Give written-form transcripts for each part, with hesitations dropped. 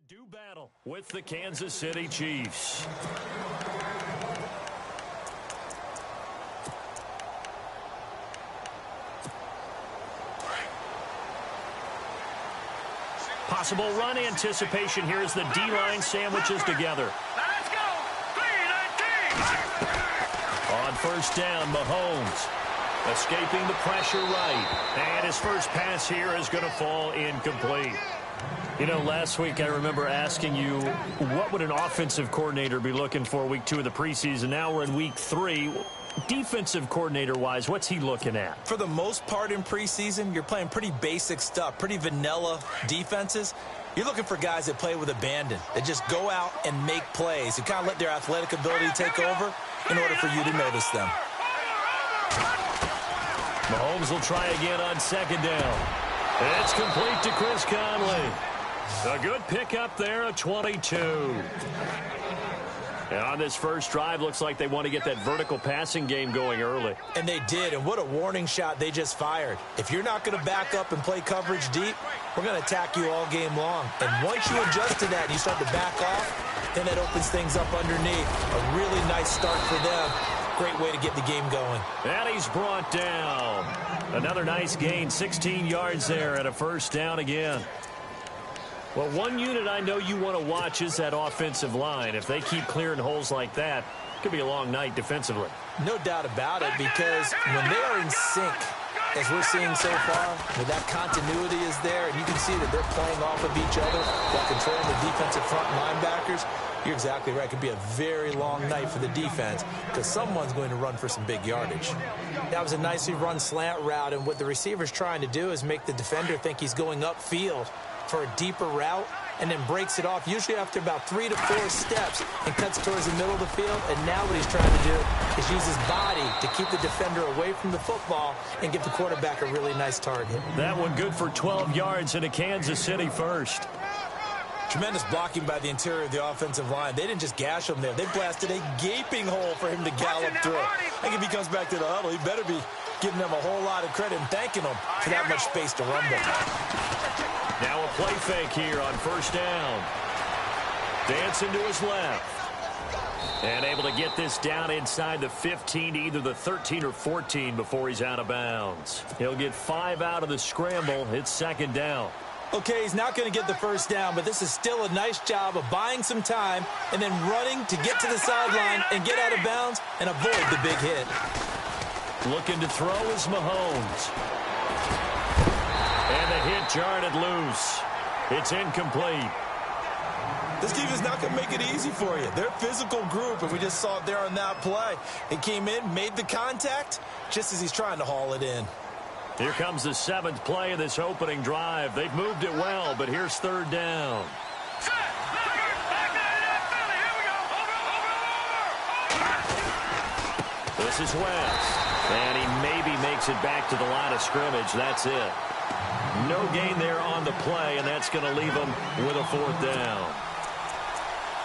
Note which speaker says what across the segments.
Speaker 1: Do battle with the Kansas City Chiefs. Possible run anticipation here as the D-line sandwiches together.
Speaker 2: Let's go! 3-19!
Speaker 1: On first down, Mahomes escaping the pressure right. And his first pass here is going to fall incomplete. You know, last week I remember asking you, what would an offensive coordinator be looking for week 2 of the preseason? Now we're in week 3. Defensive coordinator-wise, what's he looking at?
Speaker 3: For the most part in preseason, you're playing pretty basic stuff, pretty vanilla defenses. You're looking for guys that play with abandon, that just go out and make plays and kind of let their athletic ability take over in order for you to notice them.
Speaker 1: Mahomes will try again on second down. It's complete to Chris Conley. A good pickup there, a 22. And on this first drive, looks like they want to get that vertical passing game going early.
Speaker 3: And they did, and what a warning shot they just fired. If you're not going to back up and play coverage deep, we're going to attack you all game long. And once you adjust to that and you start to back off, then that opens things up underneath. A really nice start for them. Great way to get the game going.
Speaker 1: And he's brought down. Another nice gain, 16 yards there and a first down again. Well, one unit I know you want to watch is that offensive line. If they keep clearing holes like that, it could be a long night defensively.
Speaker 3: No doubt about it, because when they are in sync, as we're seeing so far, where that continuity is there, and you can see that they're playing off of each other while controlling the defensive front linebackers, you're exactly right. It could be a very long night for the defense because someone's going to run for some big yardage. That was a nicely run slant route, and what the receiver's trying to do is make the defender think he's going upfield for a deeper route, and then breaks it off, usually after about 3 to 4 steps, and cuts towards the middle of the field. And now what he's trying to do is use his body to keep the defender away from the football and give the quarterback a really nice target.
Speaker 1: That one good for 12 yards and a Kansas City first.
Speaker 3: Tremendous blocking by the interior of the offensive line. They didn't just gash him there. They blasted a gaping hole for him to gallop through. I think if he comes back to the huddle, he better be giving them a whole lot of credit and thanking them for that much space to rumble.
Speaker 1: Now a play fake here on first down. Dancing to his left. And able to get this down inside the 15, either the 13 or 14 before he's out of bounds. He'll get 5 out of the scramble. It's second down.
Speaker 3: Okay, he's not going to get the first down, but this is still a nice job of buying some time and then running to get to the sideline and get out of bounds and avoid the big hit.
Speaker 1: Looking to throw is Mahomes. And the hit jarred it loose. It's incomplete.
Speaker 3: This team is not going to make it easy for you. They're a physical group, and we just saw it there on that play. It came in, made the contact, just as he's trying to haul it in.
Speaker 1: Here comes the 7th play of this opening drive. They've moved it well, but here's third down. This is West. And he maybe makes it back to the line of scrimmage. That's it. No gain there on the play, and that's going to leave him with a 4th down.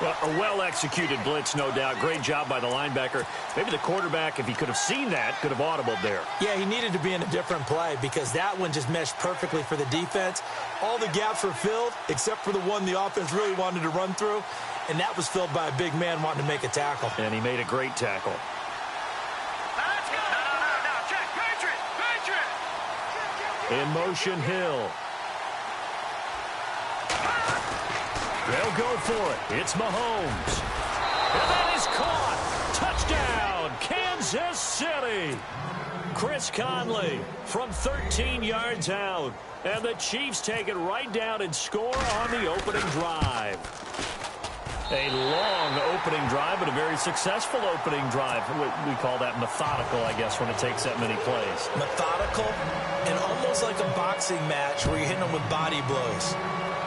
Speaker 1: Well, a well-executed blitz, no doubt. Great job by the linebacker. Maybe the quarterback, if he could have seen that, could have audibled there.
Speaker 3: Yeah, he needed to be in a different play because that one just meshed perfectly for the defense. All the gaps were filled except for the one the offense really wanted to run through, and that was filled by a big man wanting to make a tackle.
Speaker 1: And he made a great tackle. In motion, Hill. They'll go for it. It's Mahomes. And that is caught. Touchdown, Kansas City. Chris Conley from 13 yards out. And the Chiefs take it right down and score on the opening drive. A long opening drive, but a very successful opening drive. We call that methodical, I guess, when it takes that many plays.
Speaker 3: Methodical and almost like a boxing match where you're hitting them with body blows.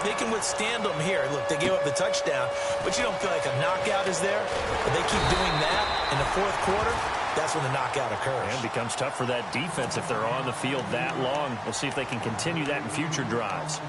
Speaker 3: They can withstand them here. Look, they gave up the touchdown, but you don't feel like a knockout is there. But they keep doing that in the 4th quarter, that's when the knockout occurs.
Speaker 1: And it becomes tough for that defense if they're on the field that long. We'll see if they can continue that in future drives.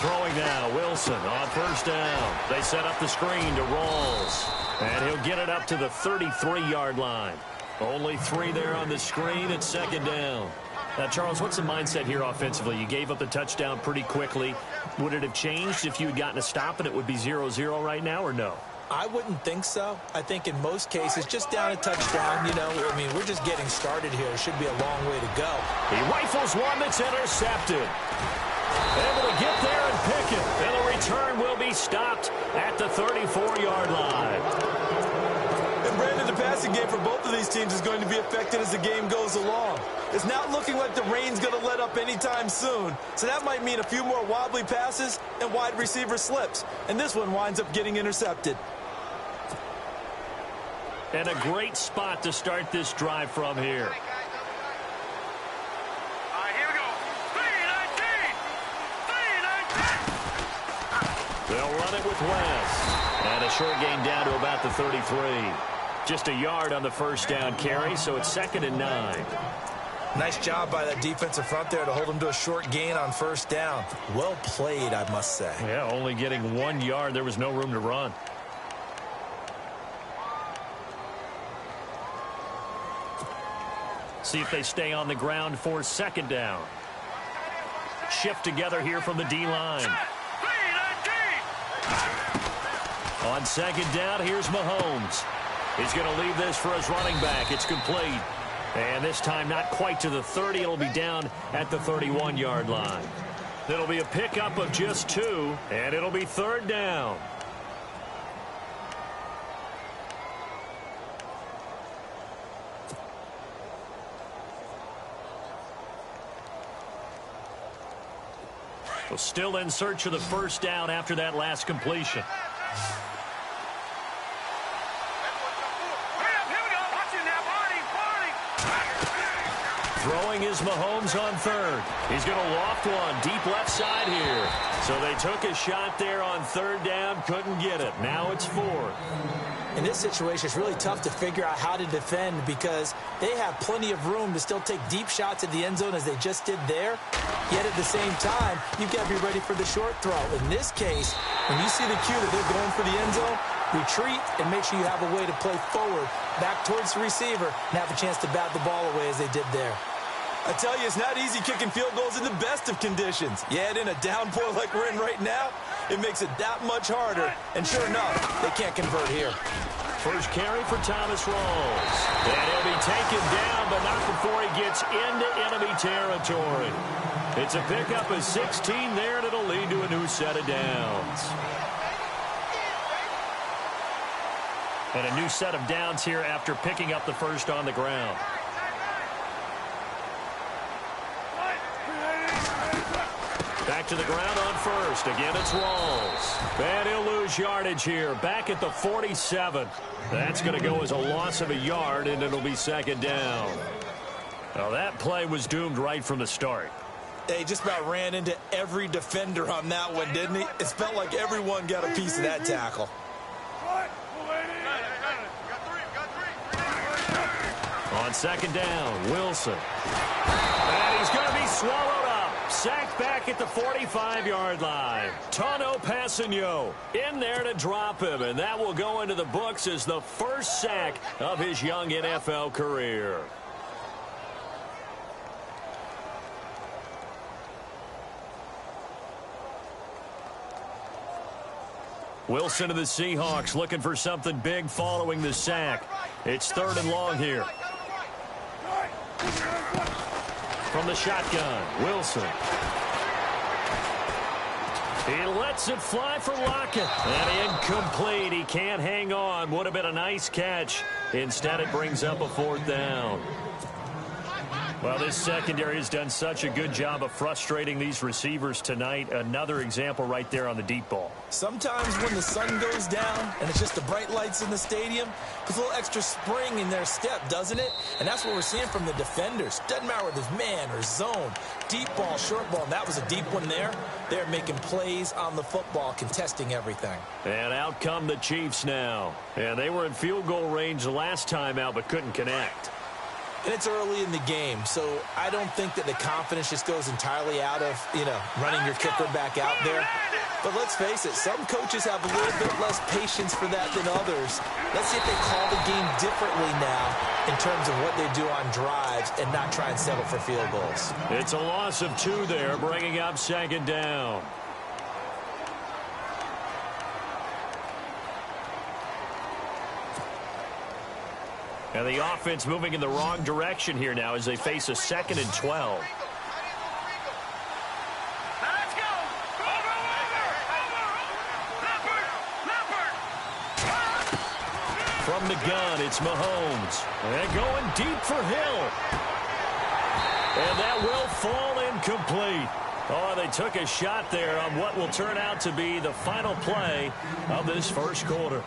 Speaker 1: Throwing now, Wilson on first down. They set up the screen to Rawls. And he'll get it up to the 33-yard line. Only 3 there on the screen at second down. Now, Charles, what's the mindset here offensively? You gave up the touchdown pretty quickly. Would it have changed if you had gotten a stop and it would be 0-0 right now, or no?
Speaker 3: I wouldn't think so. I think in most cases, just down a touchdown, you know, I mean, we're just getting started here. It should be a long way to go.
Speaker 1: He rifles one that's intercepted. Able to get there and pick it. And the return will be stopped at the 34-yard line.
Speaker 2: And Brandon, the passing game for both of these teams is going to be affected as the game goes along. It's not looking like the rain's going to let up anytime soon. So that might mean a few more wobbly passes and wide receiver slips. And this one winds up getting intercepted.
Speaker 1: And a great spot to start this drive from here. They'll run it with West. And a short gain down to about the 33. Just a yard on the first down carry, so it's 2nd and 9.
Speaker 3: Nice job by that defensive front there to hold him to a short gain on first down. Well played, I must say.
Speaker 1: Yeah, only getting 1 yard. There was no room to run. See if they stay on the ground for second down. Shift together here from the D-line. On second down, here's Mahomes. He's going to leave this for his running back. It's complete. And this time not quite to the 30. It'll be down at the 31-yard line. It'll be a pickup of just 2, and it'll be 3rd down. Well, still in search of the first down after that last completion. Throwing is Mahomes on 3rd. He's going to loft one deep left side here. So they took a shot there on 3rd down, couldn't get it. Now it's 4th.
Speaker 3: In this situation, it's really tough to figure out how to defend because they have plenty of room to still take deep shots at the end zone as they just did there. Yet at the same time, you've got to be ready for the short throw. In this case, when you see the cue that they're going for the end zone, retreat and make sure you have a way to play forward, back towards the receiver, and have a chance to bat the ball away as they did there.
Speaker 2: I tell you, it's not easy kicking field goals in the best of conditions. Yet in a downpour like we're in right now, it makes it that much harder. And sure enough, they can't convert here.
Speaker 1: First carry for Thomas Rawls. And he'll be taken down, but not before he gets into enemy territory. It's a pickup of 16 there, and it'll lead to a new set of downs. And a new set of downs here after picking up the first on the ground. Back to the ground on first. Again, it's Rawls. And he'll lose yardage here. Back at the 47. That's going to go as a loss of a yard, and it'll be 2nd down. Now, that play was doomed right from the start.
Speaker 2: He just about ran into every defender on that one, didn't he? It felt like everyone got a piece of that tackle.
Speaker 1: On 2nd down, Wilson. And he's going to be swallowed up. Sacked back at the 45-yard line. Tano Passanio in there to drop him, and that will go into the books as the first sack of his young NFL career. Wilson of the Seahawks looking for something big following the sack. It's 3rd and long here. From the shotgun, Wilson. He lets it fly for Lockett. And incomplete. He can't hang on. Would have been a nice catch. Instead, it brings up a 4th down. Well, this secondary has done such a good job of frustrating these receivers tonight. Another example right there on the deep ball.
Speaker 2: Sometimes when the sun goes down and it's just the bright lights in the stadium, there's a little extra spring in their step, doesn't it? And that's what we're seeing from the defenders. Doesn't matter whether it's man or zone, deep ball, short ball. And that was a deep one there. They're making plays on the football, contesting everything.
Speaker 1: And out come the Chiefs now. And they were in field goal range the last time out but couldn't connect.
Speaker 3: And it's early in the game, so I don't think that the confidence just goes entirely out of, running your kicker back out there. But let's face it, some coaches have a little bit less patience for that than others. Let's see if they call the game differently now in terms of what they do on drives and not try and settle for field goals.
Speaker 1: It's a loss of 2 there, bringing up second down. And the offense moving in the wrong direction here now as they face a 2nd and 12.
Speaker 4: Let's go!
Speaker 1: From the gun, it's Mahomes. And going deep for Hill. And that will fall incomplete. Oh, they took a shot there on what will turn out to be the final play of this first quarter.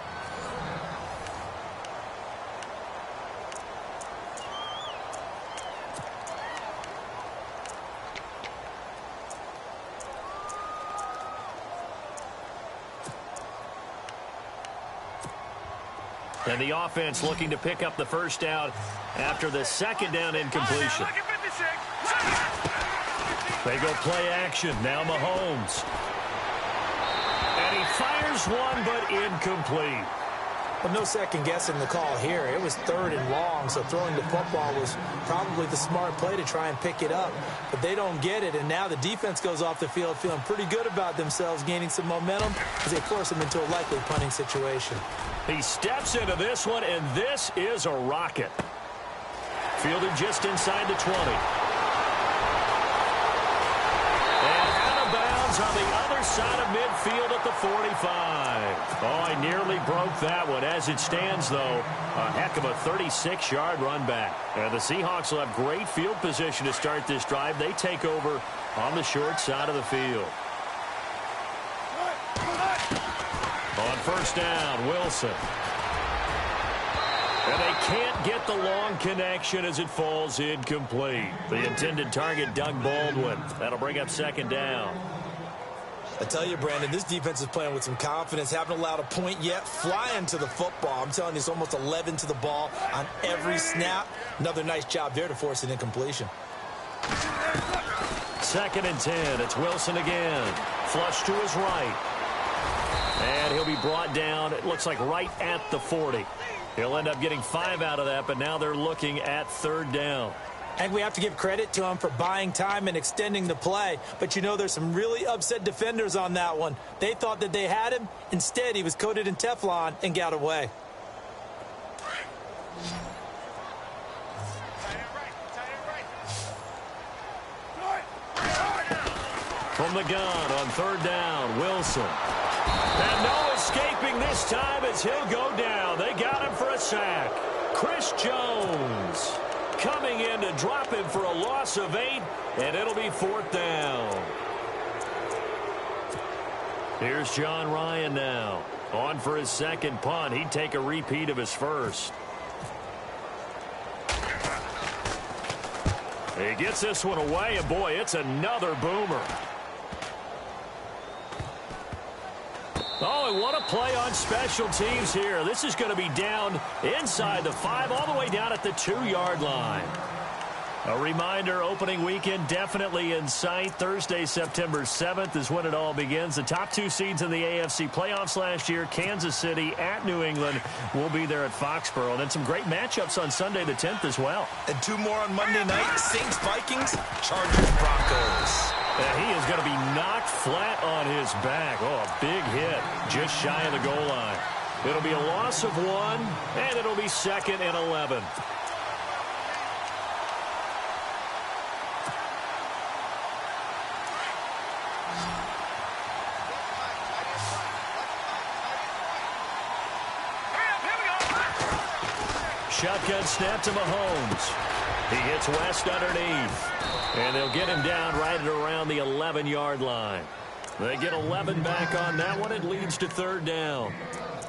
Speaker 1: And the offense looking to pick up the first down after the 2nd down incompletion. They go play action. Now Mahomes. And he fires one, but incomplete.
Speaker 3: Well, no second guessing the call here. It was 3rd and long, so throwing the football was probably the smart play to try and pick it up. But they don't get it, and now the defense goes off the field feeling pretty good about themselves, gaining some momentum as they force them into a likely punting situation.
Speaker 1: He steps into this one, and this is a rocket. Fielded just inside the 20. And out of bounds on the other side of midfield at the 45. Oh, I nearly broke that one. As it stands, though, a heck of a 36-yard run back. And the Seahawks will have great field position to start this drive. They take over on the short side of the field. On first down, Wilson. And they can't get the long connection as it falls incomplete. The intended target, Doug Baldwin. That'll bring up second down.
Speaker 3: I tell you, Brandon, this defense is playing with some confidence. Haven't allowed a point yet. Flying to the football. I'm telling you, it's almost 11 to the ball on every snap. Another nice job there to force an incompletion.
Speaker 1: 2nd and 10. It's Wilson again. Flush to his right. And he'll be brought down, it looks like right at the 40. He'll end up getting 5 out of that, but now they're looking at 3rd down.
Speaker 3: And we have to give credit to him for buying time and extending the play. But there's some really upset defenders on that one. They thought that they had him. Instead, he was coated in Teflon and got away.
Speaker 1: From the gun on 3rd down, Wilson. And no escaping this time as he'll go down. They got him for a sack. Chris Jones coming in to drop him for a loss of 8, and it'll be 4th down. Here's John Ryan now. On for his 2nd punt. He'd take a repeat of his first. He gets this one away, and boy, it's another boomer. Oh, and what a play on special teams here. This is going to be down inside the 5, all the way down at the 2-yard line. A reminder, opening weekend definitely in sight. Thursday, September 7th is when it all begins. The top 2 seeds in the AFC playoffs last year, Kansas City at New England, will be there at Foxborough. And then some great matchups on Sunday the 10th as well.
Speaker 3: And 2 more on Monday night, Saints, Vikings, Chargers, Broncos.
Speaker 1: And he is going to be knocked flat on his back. Oh, a big hit just shy of the goal line. It'll be a loss of 1, and it'll be 2nd and 11. Shotgun snap to Mahomes. He hits West underneath. And they'll get him down right at around the 11-yard line. They get 11 back on that one. It leads to 3rd down.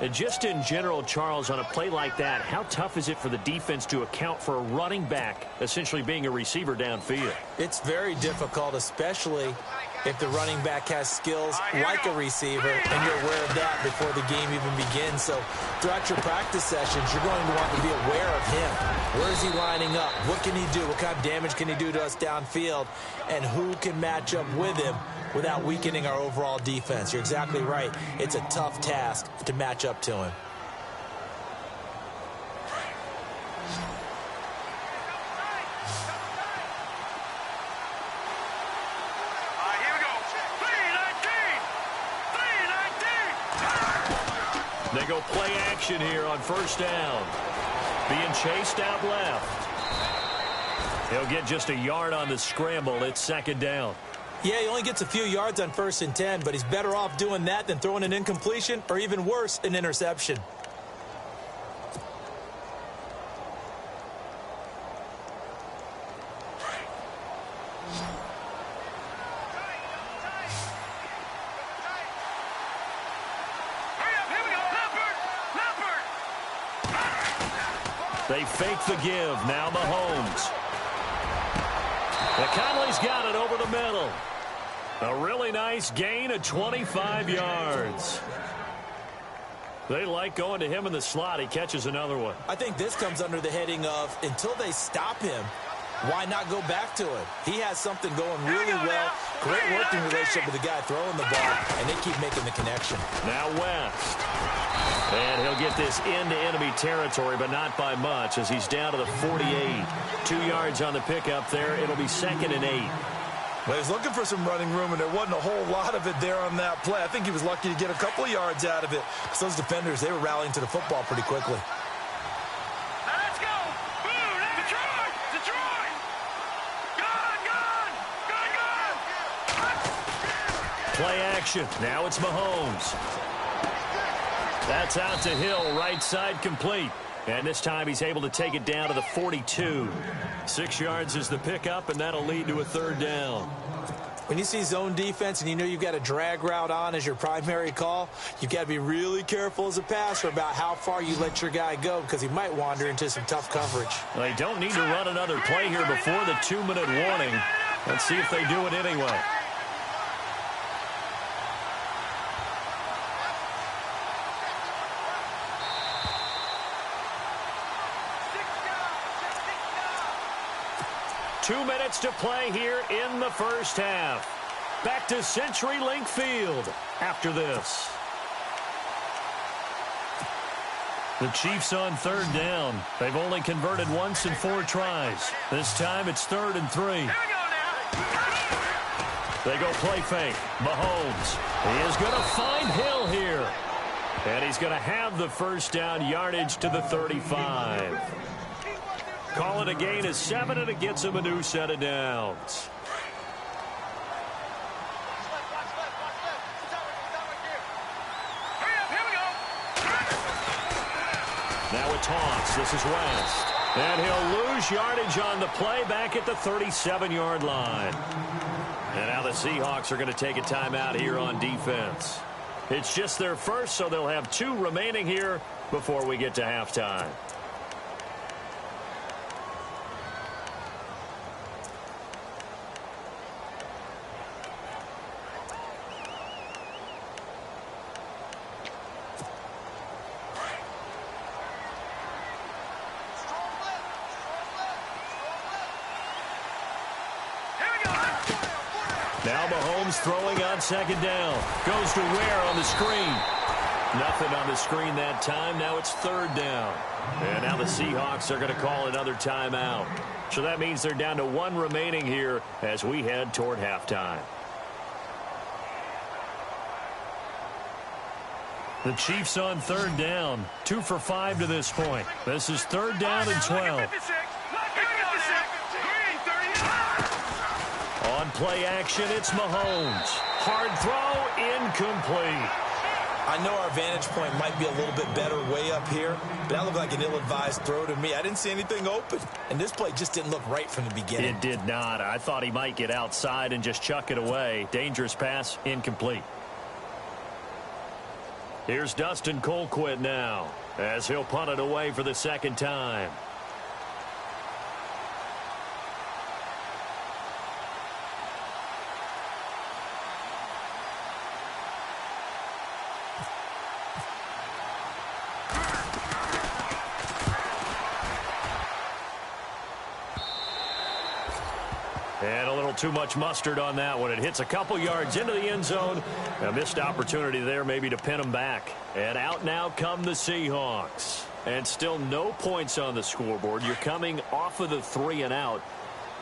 Speaker 1: And just in general, Charles, on a play like that, how tough is it for the defense to account for a running back essentially being a receiver downfield?
Speaker 3: It's very difficult, especially if the running back has skills like a receiver, and you're aware of that before the game even begins. So throughout your practice sessions, you're going to want to be aware of him. Where is he lining up? What can he do? What kind of damage can he do to us downfield? And who can match up with him without weakening our overall defense? You're exactly right. It's a tough task to match up to him.
Speaker 1: They go play action here on first down. Being chased out left. He'll get just a yard on the scramble. It's second down.
Speaker 3: Yeah, he only gets a few yards on 1st and 10, but he's better off doing that than throwing an incompletion or even worse, an interception.
Speaker 1: They fake the give. Now Mahomes. Conley's got it over the middle. A really nice gain of 25 yards. They like going to him in the slot. He catches another one.
Speaker 3: I think this comes under the heading of until they stop him, why not go back to it? He has something going really well. Great working relationship with the guy throwing the ball, and they keep making the connection.
Speaker 1: Now West. And he'll get this into enemy territory, but not by much as he's down to the 48. 2 yards on the pickup there. It'll be 2nd and 8.
Speaker 2: Well, he's looking for some running room, and there wasn't a whole lot of it there on that play. I think he was lucky to get a couple of yards out of it. Because those defenders, they were rallying to the football pretty quickly.
Speaker 4: Let's go! Boom! Detroit! Detroit! Gone!
Speaker 1: Play action. Now it's Mahomes. That's out to Hill, right side complete. And this time he's able to take it down to the 42. 6 yards is the pickup, and that'll lead to a 3rd down.
Speaker 3: When you see zone defense and you know you've got a drag route on as your primary call, you've got to be really careful as a passer about how far you let your guy go because he might wander into some tough coverage.
Speaker 1: They don't need to run another play here before the 2-minute warning. Let's see if they do it anyway. Two minutes to play here in the first half. Back to CenturyLink Field after this. The Chiefs on 3rd down. They've only converted once in 4 tries. This time it's 3rd and 3. They go play fake. Mahomes. He is going to find Hill here. And he's going to have the first down, yardage to the 35. Call it a gain of 7, and it gets him a new set of downs. Now a toss. This is West. And he'll lose yardage on the play back at the 37-yard line. And now the Seahawks are going to take a timeout here on defense. It's just their first, so they'll have 2 remaining here before we get to halftime. Now Mahomes throwing on 2nd down. Goes to Ware on the screen. Nothing on the screen that time. Now it's 3rd down. And now the Seahawks are going to call another timeout. So that means they're down to 1 remaining here as we head toward halftime. The Chiefs on 3rd down. 2 for 5 to this point. This is 3rd down and 12. On play action, it's Mahomes. Hard throw, incomplete.
Speaker 2: I know our vantage point might be a little bit better way up here, but that looked like an ill-advised throw to me. I didn't see anything open, and this play just didn't look right from the beginning.
Speaker 1: It did not. I thought he might get outside and just chuck it away. Dangerous pass, incomplete. Here's Dustin Colquitt now as he'll punt it away for the 2nd time. too much mustard on that one. It hits a couple yards into the end zone. A missed opportunity there maybe to pin them back. And out now come the Seahawks. And still no points on the scoreboard. You're coming off of the 3 and out.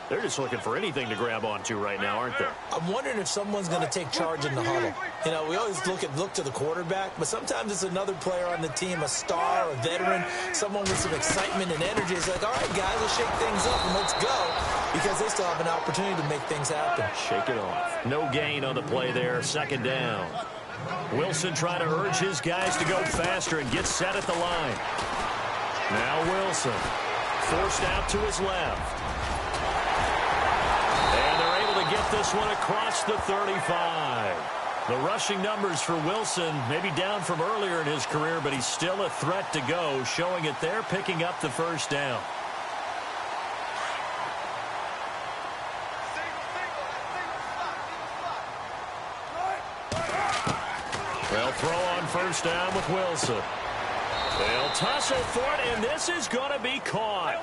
Speaker 1: They're just looking for anything to grab onto right now, aren't they?
Speaker 3: I'm wondering if someone's going to take charge in the huddle. You know, we always look to the quarterback, but sometimes it's another player on the team, a star, a veteran, someone with some excitement and energy. It's like, all right, guys, let's shake things up and let's go, because they still have an opportunity to make things happen.
Speaker 1: Shake it off. No gain on the play there. Second down. Wilson trying to urge his guys to go faster and get set at the line. Now Wilson forced out to his left. And they're able to get this one across the 35. The rushing numbers for Wilson maybe down from earlier in his career, but he's still a threat to go, showing it there, picking up the first down. They'll throw on first down with Wilson. They'll tussle for it, and this is going to be caught.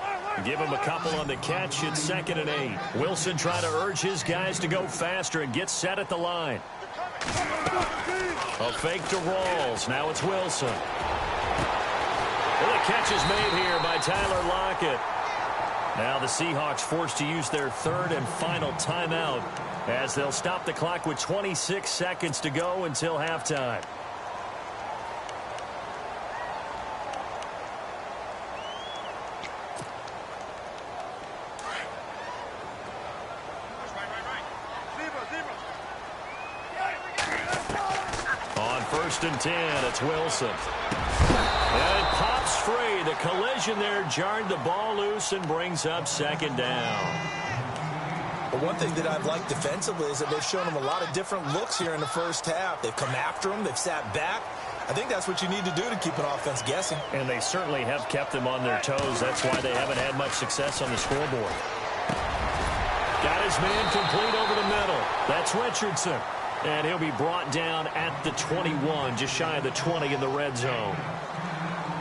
Speaker 1: Give him a couple on the catch. It's 2nd and 8. Wilson trying to urge his guys to go faster and get set at the line. A fake to Rawls. Now it's Wilson. Well, the catch is made here by Tyler Lockett. Now the Seahawks forced to use their 3rd and final timeout as they'll stop the clock with 26 seconds to go until halftime. On 1st and 10, it's Wilson. And it pops free. The collision there jarred the ball loose and brings up 2nd down.
Speaker 3: But one thing that I've liked defensively is that they've shown him a lot of different looks here in the first half. They've come after him. They've sat back. I think that's what you need to do to keep an offense guessing.
Speaker 1: And they certainly have kept them on their toes. That's why they haven't had much success on the scoreboard. Got his man complete over the middle. That's Richardson. And he'll be brought down at the 21, just shy of the 20 in the red zone.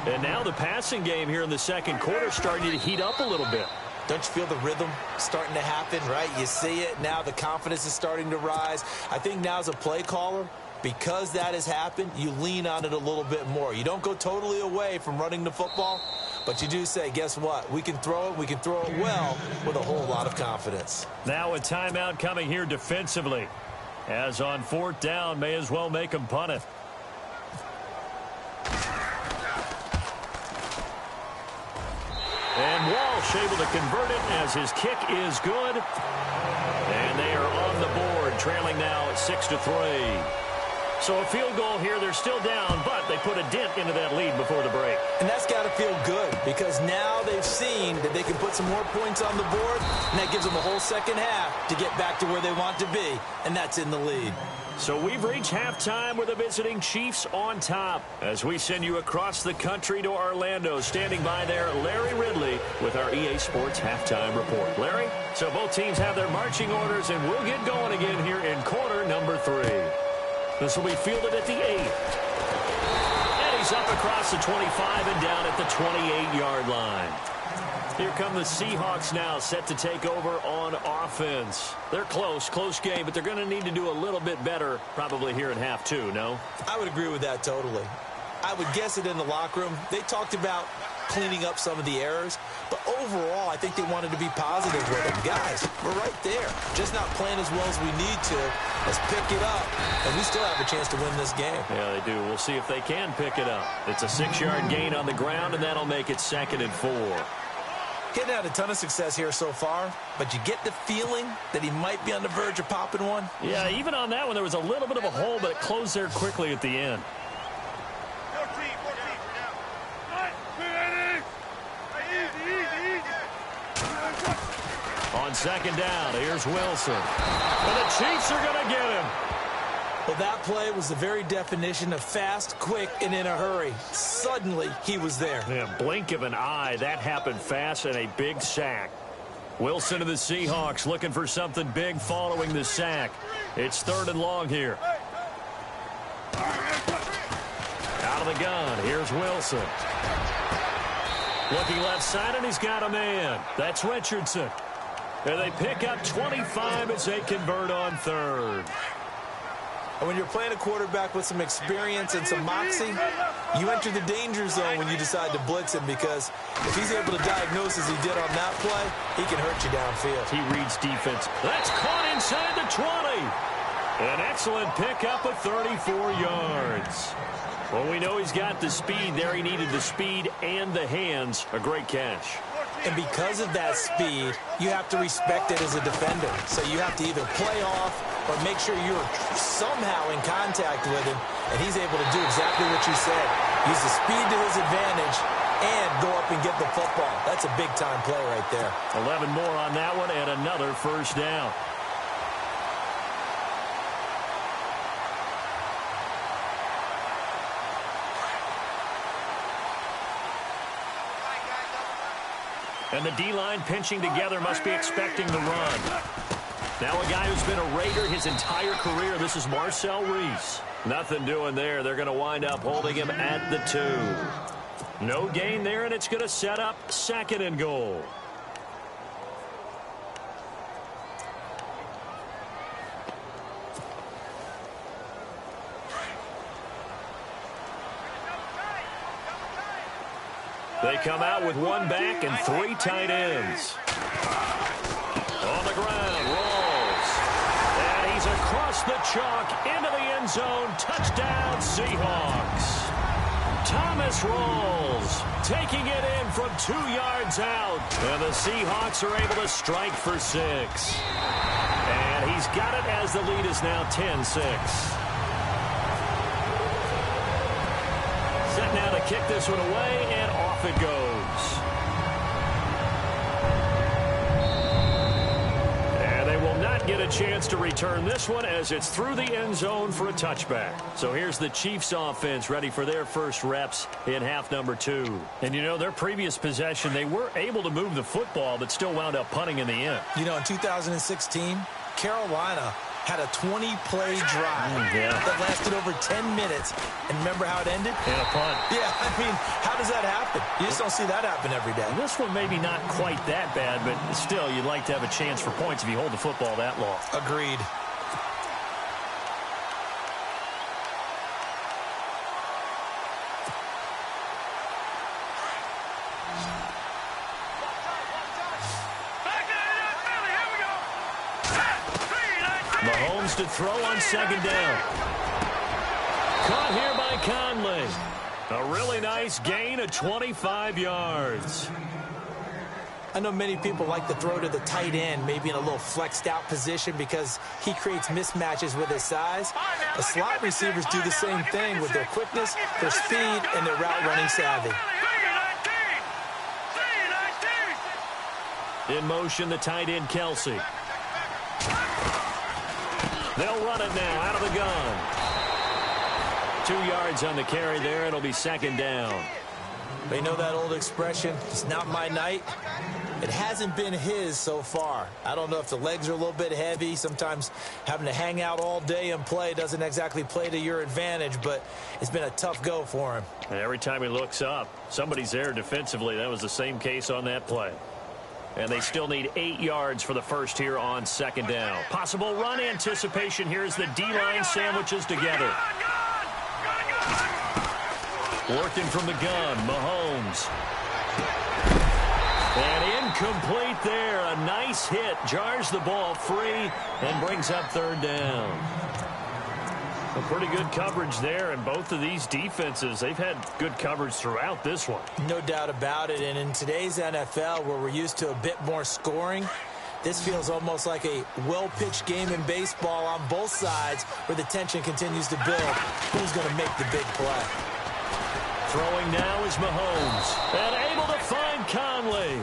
Speaker 1: And now the passing game here in the second quarter starting to heat up a little bit.
Speaker 3: Don't you feel the rhythm starting to happen, right? You see it. Now the confidence is starting to rise. I think now as a play caller, because that has happened, you lean on it a little bit more. You don't go totally away from running the football, but you do say, guess what? We can throw it. We can throw it well with a whole lot of confidence.
Speaker 1: Now a timeout coming here defensively. As on 4th down, may as well make him punt it. And Walsh able to convert it as his kick is good. And they are on the board, trailing now at 6-3. So a field goal here. They're still down, but they put a dent into that lead before the break.
Speaker 3: And that's got to feel good because now they've seen that they can put some more points on the board, and that gives them a whole second half to get back to where they want to be, and that's in the lead.
Speaker 1: So we've reached halftime with the visiting Chiefs on top as we send you across the country to Orlando. Standing by there, Larry Ridley with our EA Sports Halftime Report. Larry, so both teams have their marching orders, and we'll get going again here in quarter number 3. This will be fielded at the 8. And he's up across the 25 and down at the 28-yard line. Here come the Seahawks now, set to take over on offense. They're close game, but they're going to need to do a little bit better probably here in half 2, no?
Speaker 3: I would agree with that totally. I would guess it in the locker room. They talked about cleaning up some of the errors, but overall, I think they wanted to be positive with them. Guys, we're right there. Just not playing as well as we need to. Let's pick it up, and we still have a chance to win this game.
Speaker 1: Yeah, they do. We'll see if they can pick it up. It's a 6-yard gain on the ground, and that'll make it 2nd and 4.
Speaker 3: Getting out a ton of success here so far, but you get the feeling that he might be on the verge of popping one.
Speaker 1: Yeah, even on that one, there was a little bit of a hole, but it closed there quickly at the end. On 2nd down, here's Wilson. And the Chiefs are going to get him.
Speaker 3: Well, that play was the very definition of fast, quick, and in a hurry. Suddenly, he was there.
Speaker 1: Yeah, blink of an eye. That happened fast and a big sack. Wilson to the Seahawks looking for something big following the sack. It's 3rd and long here. Out of the gun, here's Wilson. Looking left side, and he's got a man. That's Richardson. And they pick up 25 as they convert on third.
Speaker 3: And when you're playing a quarterback with some experience and some moxie, you enter the danger zone when you decide to blitz him, because if he's able to diagnose as he did on that play, he can hurt you downfield.
Speaker 1: He reads defense. That's caught inside the 20. An excellent pickup of 34 yards. Well, we know he's got the speed there. He needed the speed and the hands. A great catch.
Speaker 3: And because of that speed, you have to respect it as a defender. So you have to either play off or make sure you're somehow in contact with him, and he's able to do exactly what you said. Use the speed to his advantage and go up and get the football. That's a big-time play right there.
Speaker 1: 11 more on that one and another first down. And the D-line pinching together must be expecting the run. Now a guy who's been a Raider his entire career. This is Marcel Reese. Nothing doing there. They're going to wind up holding him at the 2. No gain there, and it's going to set up 2nd and goal. They come out with 1 back and 3 tight ends. On the ground, rolls. And he's across the chalk into the end zone. Touchdown, Seahawks. Thomas rolls, taking it in from 2 yards out. And the Seahawks are able to strike for 6. And he's got it as the lead is now 10-6. Set now to kick this one away, and off it goes. And they will not get a chance to return this one as it's through the end zone for a touchback. So here's the Chiefs offense ready for their first reps in half number 2. And you know, their previous possession, they were able to move the football but still wound up punting in the end.
Speaker 3: You know, in 2016, Carolina had a 20-play drive that lasted over 10 minutes. And remember how it ended?
Speaker 1: In a punt.
Speaker 3: Yeah, I mean, how does that happen? You just don't see that happen every day.
Speaker 1: This one maybe not quite that bad, but still, you'd like to have a chance for points if you hold the football that long.
Speaker 3: Agreed.
Speaker 1: Mahomes to throw on 2nd down. Caught here by Conley. A really nice gain of 25 yards.
Speaker 3: I know many people like to throw to the tight end, maybe in a little flexed out position because he creates mismatches with his size. The slot receivers do the same thing with their quickness, their speed, and their route running savvy.
Speaker 1: In motion, the tight end, Kelsey. They'll run it now out of the gun. 2 yards on the carry there. It'll be 2nd down.
Speaker 3: They know that old expression, it's not my night. It hasn't been his so far. I don't know if the legs are a little bit heavy. Sometimes having to hang out all day and play doesn't exactly play to your advantage, but it's been a tough go for him.
Speaker 1: And every time he looks up, somebody's there defensively. That was the same case on that play. And they still need 8 yards for the first here on 2nd down. Possible run anticipation here as the D-line sandwiches together. Working from the gun, Mahomes. And incomplete there. A nice hit. Jars the ball free and brings up 3rd down. A pretty good coverage there, and both of these defenses, they've had good coverage throughout this one.
Speaker 3: No doubt about it, and in today's NFL, where we're used to a bit more scoring, this feels almost like a well-pitched game in baseball on both sides where the tension continues to build. Who's going to make the big play?
Speaker 1: Throwing now is Mahomes, and able to find Conley.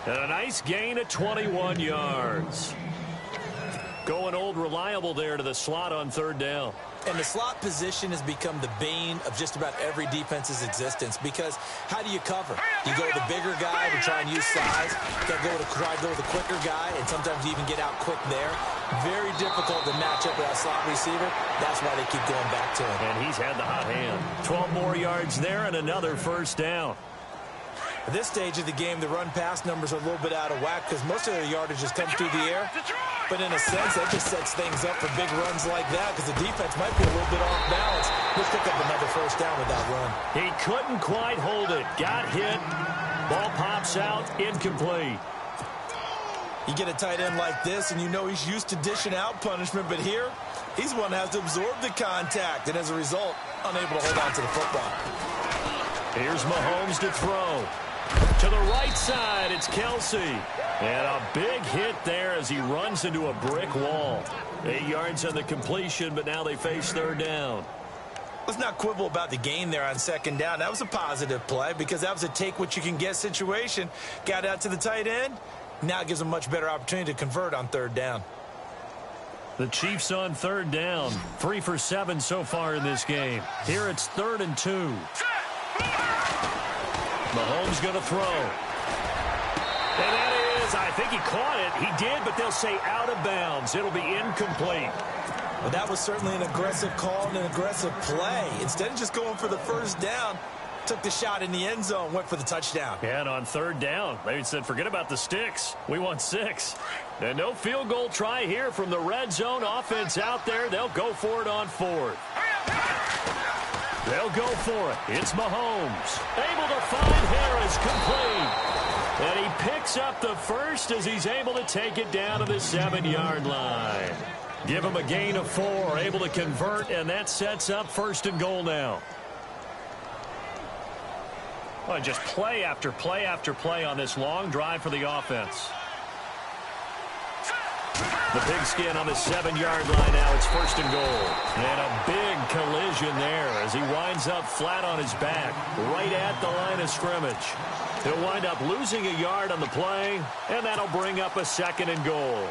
Speaker 1: And a nice gain of 21 yards. Going old reliable there to the slot on 3rd down.
Speaker 3: And the slot position has become the bane of just about every defense's existence, because how do you cover? You go to the bigger guy to try and use size. You got to try to go to the quicker guy, and sometimes you even get out quick there. Very difficult to match up with that slot receiver. That's why they keep going back to him.
Speaker 1: And he's had the hot hand. 12 more yards there and another first down.
Speaker 2: At this stage of the game, the run-pass numbers are a little bit out of whack because most of their yardage just comes through the air. But in a sense, that just sets things up for big runs like that because the defense might be a little bit off balance. Let's pick up another first down with that run.
Speaker 1: He couldn't quite hold it. Got hit. Ball pops out. Incomplete.
Speaker 2: You get a tight end like this, and you know he's used to dishing out punishment, but here, he's the one that has to absorb the contact, and as a result, unable to hold on to the football.
Speaker 1: Here's Mahomes to throw. To the right side, it's Kelsey. And a big hit there as he runs into a brick wall. 8 yards on the completion, but now they face third down.
Speaker 2: Let's not quibble about the gain there on second down. That was a positive play because that was a take-what-you-can-get situation. Got out to the tight end. Now it gives them a much better opportunity to convert on third down.
Speaker 1: The Chiefs on third down. 3 for 7 so far in this game. Here it's 3rd and 2. Mahomes going to throw. And that is, I think he caught it. He did, but they'll say out of bounds. It'll be incomplete.
Speaker 2: Well, that was certainly an aggressive call and an aggressive play. Instead of just going for the first down, took the shot in the end zone, went for the touchdown.
Speaker 1: And on third down, they said, forget about the sticks. We want 6. And no field goal try here from the red zone offense out there. They'll go for it on 4th. They'll go for it. It's Mahomes. Able to find Harris, complete. And he picks up the first as he's able to take it down to the 7-yard line. Give him a gain of 4, able to convert, and that sets up 1st and goal now. Well, just play after play after play on this long drive for the offense. The pigskin on the 7-yard line now. It's 1st and goal. And a big collision there as he winds up flat on his back right at the line of scrimmage. He'll wind up losing a yard on the play, and that'll bring up a 2nd and goal.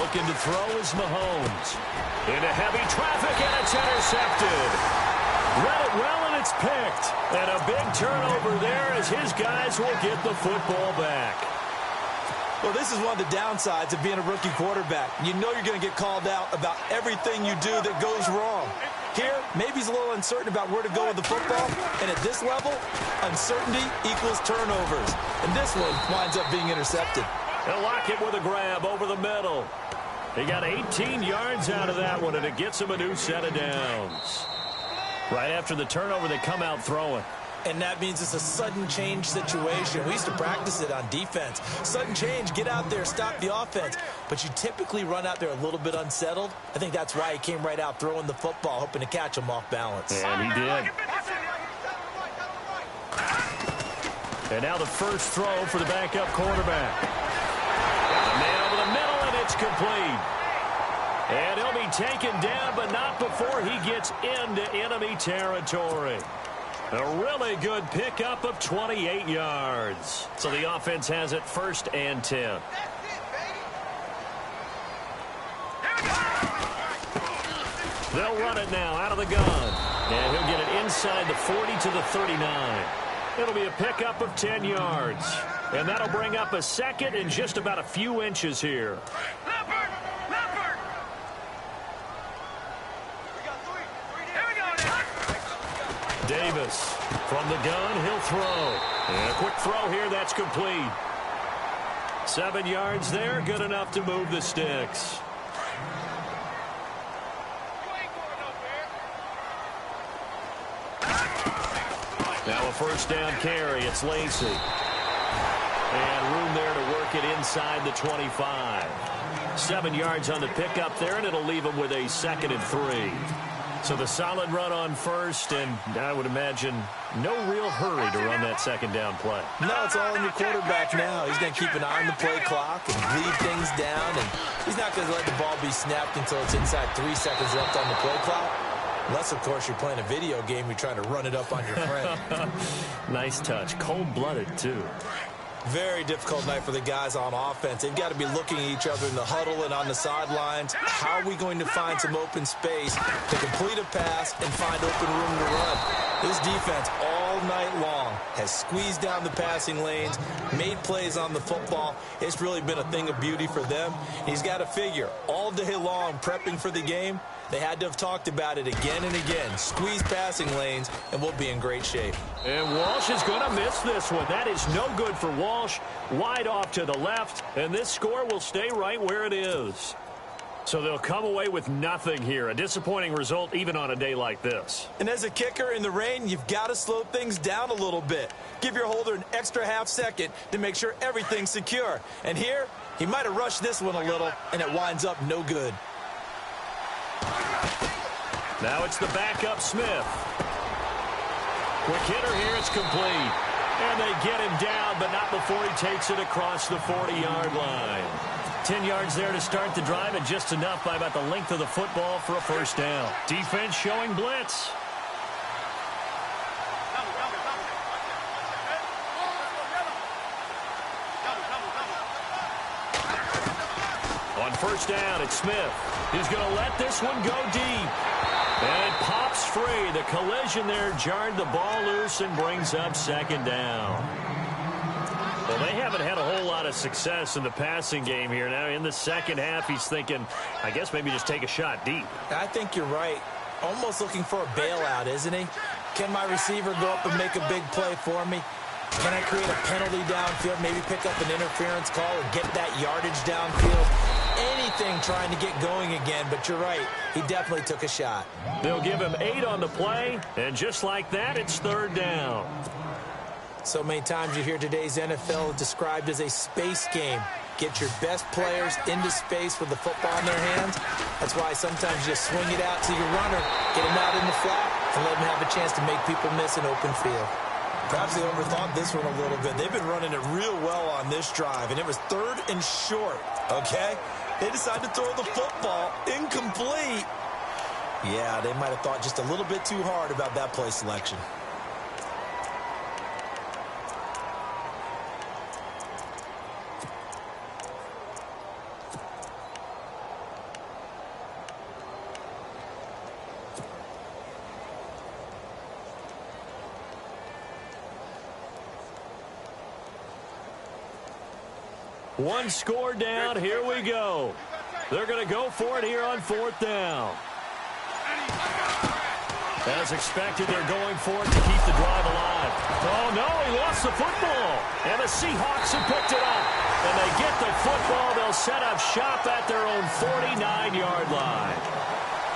Speaker 1: Looking to throw is Mahomes. Into heavy traffic, and it's intercepted. Read it well, and it's picked. And a big turnover there as his guys will get the football back.
Speaker 2: Well, this is one of the downsides of being a rookie quarterback. You know you're going to get called out about everything you do that goes wrong. Here, maybe he's a little uncertain about where to go with the football. And at this level, uncertainty equals turnovers. And this one winds up being intercepted.
Speaker 1: They'll lock it with a grab over the middle. He got 18 yards out of that one, and it gets him a new set of downs. Right after the turnover, they come out throwing.
Speaker 2: And that means it's a sudden change situation. We used to practice it on defense. Sudden change, get out there, stop the offense. But you typically run out there a little bit unsettled. I think that's why he came right out throwing the football, hoping to catch him off balance.
Speaker 1: And he did. And now the first throw for the backup quarterback. Got a man over the middle, and it's complete. And he'll be taken down, but not before he gets into enemy territory. A really good pickup of 28 yards. So the offense has it 1st and 10. They'll run it now out of the gun. And he'll get it inside the 40 to the 39. It'll be a pickup of 10 yards. And that'll bring up a 2nd and just about a few inches here. Davis from the gun, he'll throw. And a quick throw here, that's complete. 7 yards there, good enough to move the sticks. Now a 1st down carry, it's Lacey. And room there to work it inside the 25. 7 yards on the pickup there, and it'll leave him with a 2nd and 3. So the solid run on 1st, and I would imagine no real hurry to run that 2nd down play.
Speaker 2: No, it's all on your quarterback now. He's going to keep an eye on the play clock and lead things down, and he's not going to let the ball be snapped until it's inside 3 seconds left on the play clock. Unless, of course, you're playing a video game, you're trying to run it up on your friend.
Speaker 1: Nice touch. Cold-blooded, too.
Speaker 2: Very difficult night for the guys on offense. They've got to be looking at each other in the huddle and on the sidelines. How are we going to find some open space to complete a pass and find open room to run? This defense all
Speaker 3: all night long. Has squeezed down the passing lanes, made plays on the football. It's really been a thing of beauty for them. He's got to figure, all day long prepping for the game, they had to have talked about it again and again. Squeeze passing lanes, and we'll be in great shape.
Speaker 1: And Walsh is going to miss this one. That is no good for Walsh. Wide off to the left, and this score will stay right where it is. So they'll come away with nothing here. A disappointing result even on a day like this.
Speaker 3: And as a kicker in the rain, you've got to slow things down a little bit. Give your holder an extra half second to make sure everything's secure. And here, he might have rushed this one a little, and it winds up no good.
Speaker 1: Now it's the backup Smith. Quick hitter here, it's complete. And they get him down, but not before he takes it across the 40-yard line. 10 yards there to start the drive, and just enough by about the length of the football for a first down. Defense showing blitz. On first down, it's Smith. He's going to let this one go deep. And it pops free. The collision there jarred the ball loose and brings up second down. Well, they haven't had a whole lot of success in the passing game here. Now, in the second half, he's thinking, I guess maybe just take a shot deep.
Speaker 3: I think you're right. Almost looking for a bailout, isn't he? Can my receiver go up and make a big play for me? Can I create a penalty downfield, maybe pick up an interference call or get that yardage downfield? Anything trying to get going again, but you're right. He definitely took a shot.
Speaker 1: They'll give him 8 on the play, and just like that, it's third down.
Speaker 3: So many times you hear today's NFL described as a space game. Get your best players into space with the football in their hands. That's why sometimes you just swing it out to your runner, get him out in the flat, and let him have a chance to make people miss an open field. Perhaps they overthought this one a little bit. They've been running it real well on this drive, and it was 3rd and short, okay? They decided to throw the football incomplete. Yeah, they might have thought just a little bit too hard about that play selection.
Speaker 1: One score down. Here we go. They're going to go for it here on 4th down. As expected, they're going for it to keep the drive alive. Oh, no, he lost the football. And the Seahawks have picked it up. And they get the football. They'll set up shop at their own 49-yard line.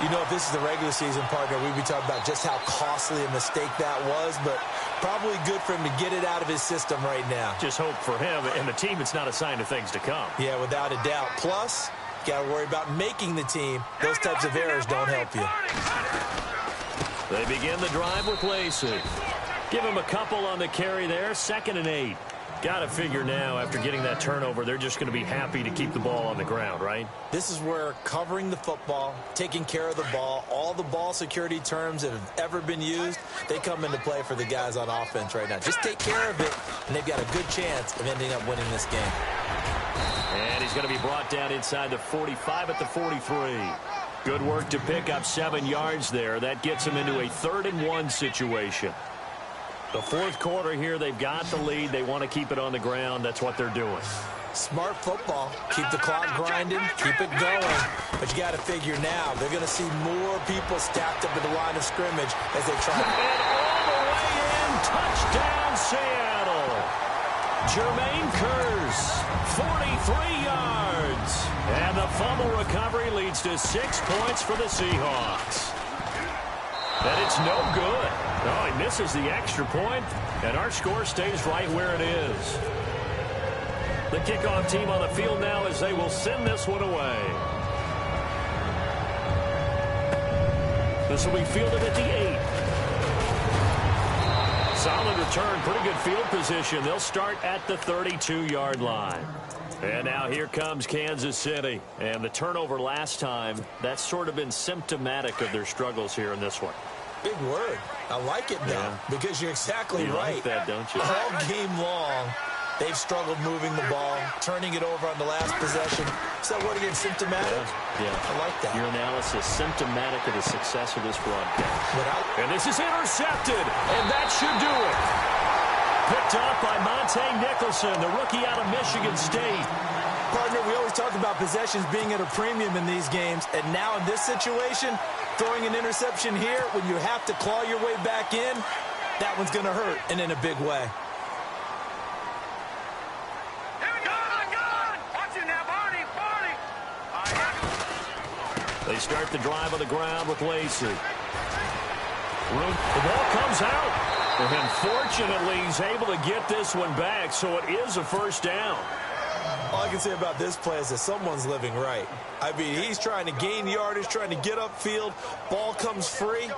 Speaker 3: You know, if this is the regular season, partner, we'd be talking about just how costly a mistake that was, but probably good for him to get it out of his system right now.
Speaker 1: Just hope for him and the team it's not a sign of things to come.
Speaker 3: Yeah, without a doubt. Plus, you got to worry about making the team. Those types of errors don't help you.
Speaker 1: They begin the drive with Lacey. Give him a couple on the carry there. 2nd and 8. Got to figure now, after getting that turnover, they're just going to be happy to keep the ball on the ground, right?
Speaker 3: This is where covering the football, taking care of the ball, all the ball security terms that have ever been used, they come into play for the guys on offense right now. Just take care of it, and they've got a good chance of ending up winning this game.
Speaker 1: And he's going to be brought down inside the 45 at the 43. Good work to pick up 7 yards there. That gets him into a 3rd and 1 situation. The 4th quarter here, they've got the lead. They want to keep it on the ground. That's what they're doing.
Speaker 3: Smart football. Keep the clock grinding. Keep it going. But you got to figure now, they're going to see more people stacked up at the line of scrimmage as they try.
Speaker 1: And all the way in, touchdown Seattle. Jermaine Kearse, 43 yards. And the fumble recovery leads to 6 points for the Seahawks. And it's no good. Oh, he misses the extra point, and our score stays right where it is. The kickoff team on the field now as they will send this one away. This will be fielded at the 8. Solid return, pretty good field position. They'll start at the 32-yard line. And now here comes Kansas City. And the turnover last time, that's sort of been symptomatic of their struggles here in this one.
Speaker 3: Big word. I like it, though, because you're exactly
Speaker 1: you
Speaker 3: right.
Speaker 1: Like that, don't you?
Speaker 3: All game long, They've struggled moving the ball, turning it over on the last possession. Is that what again, symptomatic?
Speaker 1: Yeah.
Speaker 3: I like that.
Speaker 1: Your analysis, symptomatic of the success of this broadcast. And this is intercepted, and that should do it. Picked up by Monte Nicholson, the rookie out of Michigan State.
Speaker 3: Partner, we always talk about possessions being at a premium in these games, and now in this situation, throwing an interception here when you have to claw your way back in, that one's going to hurt, and in a big way.
Speaker 1: They start the drive on the ground with Lacey. The ball comes out. And fortunately, he's able to get this one back, so it is a first down.
Speaker 3: All I can say about this play is that someone's living right. I mean, he's trying to gain yardage, trying to get upfield. Ball comes free.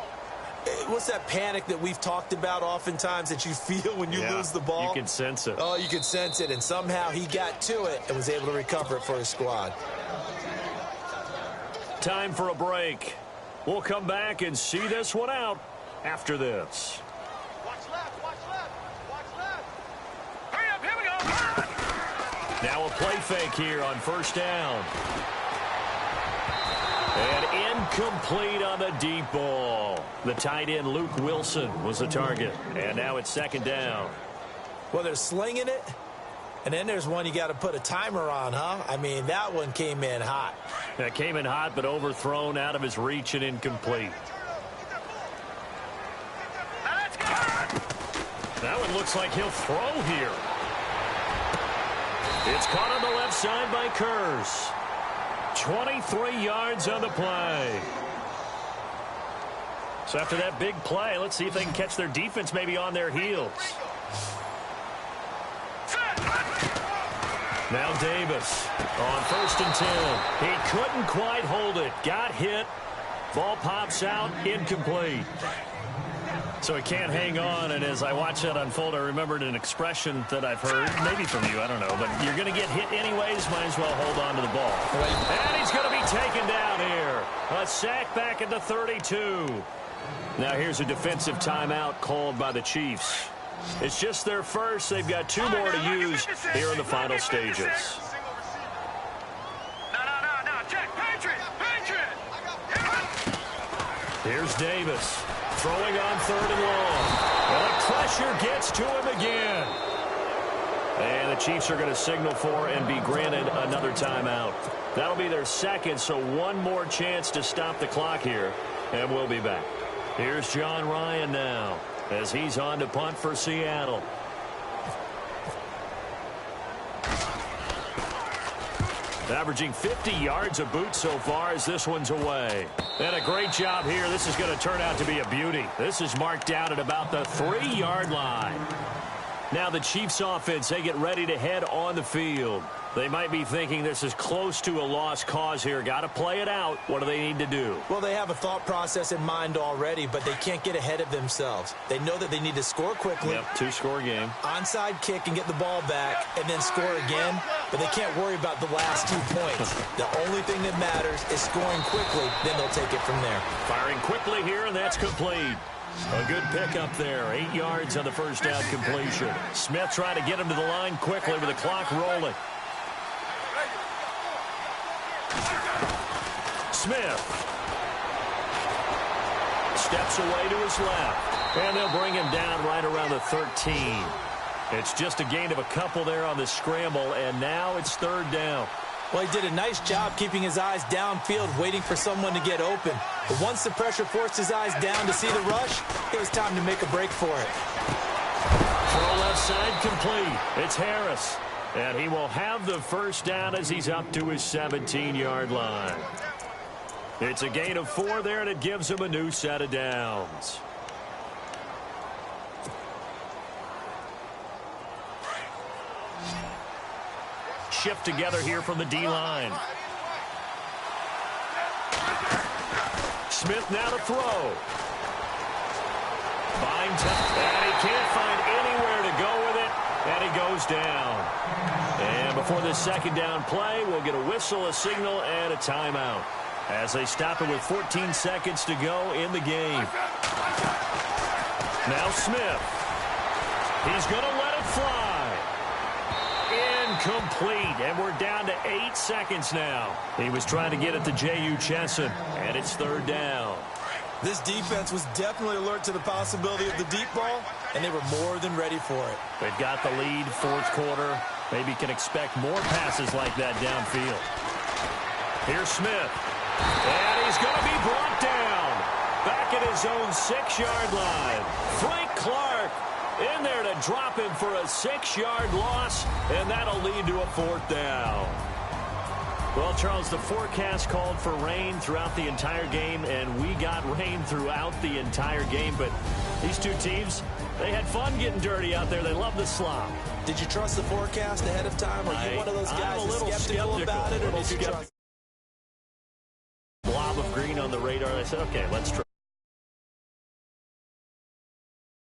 Speaker 3: What's that panic that we've talked about oftentimes that you feel when you lose the ball?
Speaker 1: You can sense it.
Speaker 3: Oh, you can sense it, and somehow he got to it and was able to recover it for his squad.
Speaker 1: Time for a break. We'll come back and see this one out after this.
Speaker 4: Watch left, watch left, watch left. Hurry up, here we go.
Speaker 1: Now a play fake here on first down. And incomplete on the deep ball. The tight end, Luke Wilson, was the target. And now it's second down.
Speaker 3: Well, they're slinging it. And then there's one you got to put a timer on, huh? I mean, that one came in hot.
Speaker 1: That came in hot, but overthrown out of his reach and incomplete. That one looks like he'll throw here. It's caught on the left side by Kurz. 23 yards on the play. So after that big play, let's see if they can catch their defense maybe on their heels. Now Davis on 1st and 10. He couldn't quite hold it. Got hit. Ball pops out. Incomplete. So he can't hang on, and as I watch that unfold, I remembered an expression that I've heard, maybe from you, I don't know, but you're going to get hit anyways, might as well hold on to the ball. And he's going to be taken down here. A sack back at the 32. Now here's a defensive timeout called by the Chiefs. It's just their first. They've got 2 more to use here in the final stages.
Speaker 4: No, check, Patriot.
Speaker 1: Here's Davis. Throwing on 3rd and long. Well, the pressure gets to him again. And the Chiefs are going to signal for and be granted another timeout. That'll be their second, so one more chance to stop the clock here. And we'll be back. Here's John Ryan now as he's on to punt for Seattle. Averaging 50 yards a boot so far as this one's away. And a great job here. This is going to turn out to be a beauty. This is marked down at about the 3-yard line. Now the Chiefs offense, they get ready to head on the field. They might be thinking this is close to a lost cause here. Got to play it out. What do they need to do?
Speaker 3: Well, they have a thought process in mind already, but they can't get ahead of themselves. They know that they need to score quickly.
Speaker 1: Yep, 2-score game.
Speaker 3: Onside kick and get the ball back and then score again, but they can't worry about the last 2 points. The only thing that matters is scoring quickly, then they'll take it from there.
Speaker 1: Firing quickly here, and that's complete. A good pickup there. 8 yards on the first down completion. Smith trying to get him to the line quickly with the clock rolling. Smith steps away to his left, and they'll bring him down right around the 13. It's just a gain of a couple there on the scramble, and now it's 3rd down.
Speaker 3: Well, he did a nice job keeping his eyes downfield, waiting for someone to get open. But once the pressure forced his eyes down to see the rush, it was time to make a break for it.
Speaker 1: Throw left side complete. It's Harris. And he will have the first down as he's up to his 17-yard line. It's a gain of 4 there, and it gives him a new set of downs. Shift together here from the D-line. Smith now to throw. And he can't find anywhere to go with it, and he goes down. And before this second down play, we'll get a whistle, a signal, and a timeout as they stop it with 14 seconds to go in the game. Now Smith. He's going to let it fly. Incomplete, and we're down to 8 seconds now. He was trying to get it to J.U. Chesson, and it's 3rd down.
Speaker 2: This defense was definitely alert to the possibility of the deep ball, and they were more than ready for it.
Speaker 1: They've got the lead, 4th quarter. Maybe can expect more passes like that downfield. Here's Smith, and he's going to be brought down. Back at his own 6-yard line. Frank Clark in there to drop him for a 6-yard loss, and that'll lead to a 4th down. Well, Charles, the forecast called for rain throughout the entire game, and we got rain throughout the entire game. But these two teams, they had fun getting dirty out there. They love the slop.
Speaker 2: Did you trust the forecast ahead of time? Are you one of those guys that's skeptical about it, or did you trust?
Speaker 1: Blob of green on the radar. I said, okay, let's try.